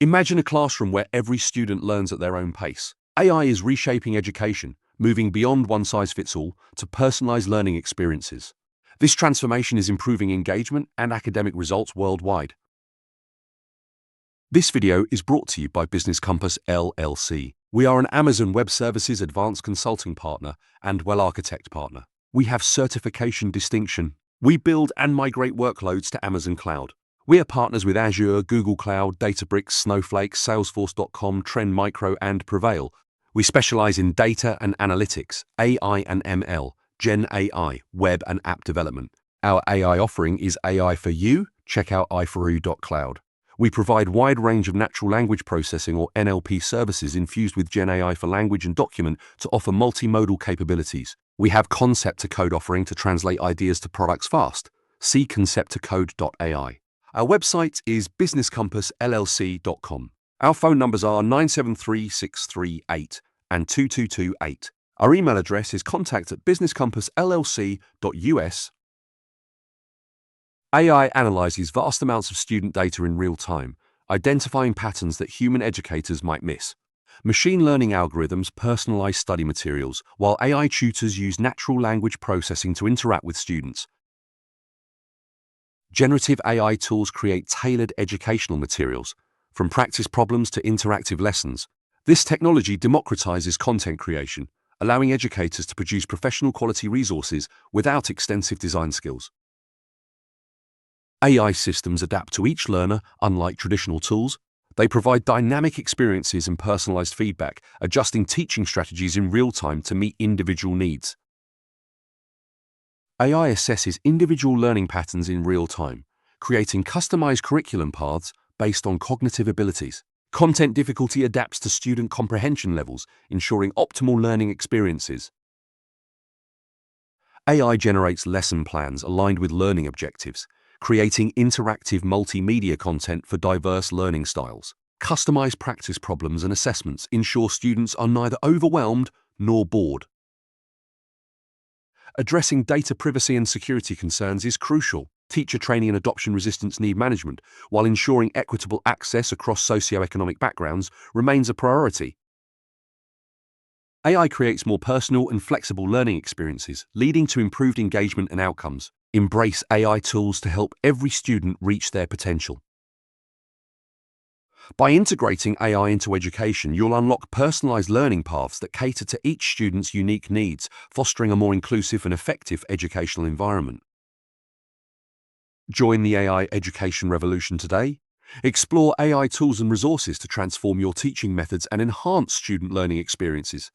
Imagine a classroom where every student learns at their own pace. AI is reshaping education, moving beyond one-size-fits-all to personalized learning experiences. This transformation is improving engagement and academic results worldwide. This video is brought to you by BusinessCompassLLC. We are an Amazon Web Services advanced consulting partner and well-architect partner. We have certification distinction. We build and migrate workloads to Amazon Cloud. We are partners with Azure, Google Cloud, Databricks, Snowflake, Salesforce.com, Trend Micro, and Prevail. We specialize in data and analytics, AI and ML, Gen AI, web and app development. Our AI offering is AI for You. Check out iforyou.cloud. We provide wide range of natural language processing or NLP services infused with Gen AI for language and document to offer multimodal capabilities. We have concept to code offering to translate ideas to products fast. See concept2code.ai. Our website is businesscompassllc.com. Our phone numbers are 973-638 and 2228. Our email address is contact@businesscompassllc.us. AI analyzes vast amounts of student data in real time, identifying patterns that human educators might miss. Machine learning algorithms personalize study materials, while AI tutors use natural language processing to interact with students. Generative AI tools create tailored educational materials, from practice problems to interactive lessons. This technology democratizes content creation, allowing educators to produce professional quality resources without extensive design skills. AI systems adapt to each learner, unlike traditional tools. They provide dynamic experiences and personalized feedback, adjusting teaching strategies in real time to meet individual needs. AI assesses individual learning patterns in real time, creating customized curriculum paths based on cognitive abilities. Content difficulty adapts to student comprehension levels, ensuring optimal learning experiences. AI generates lesson plans aligned with learning objectives, creating interactive multimedia content for diverse learning styles. Customized practice problems and assessments ensure students are neither overwhelmed nor bored. Addressing data privacy and security concerns is crucial. Teacher training and adoption resistance need management, while ensuring equitable access across socioeconomic backgrounds remains a priority. AI creates more personal and flexible learning experiences, leading to improved engagement and outcomes. Embrace AI tools to help every student reach their potential. By integrating AI into education, you'll unlock personalized learning paths that cater to each student's unique needs, fostering a more inclusive and effective educational environment. Join the AI education revolution today. Explore AI tools and resources to transform your teaching methods and enhance student learning experiences.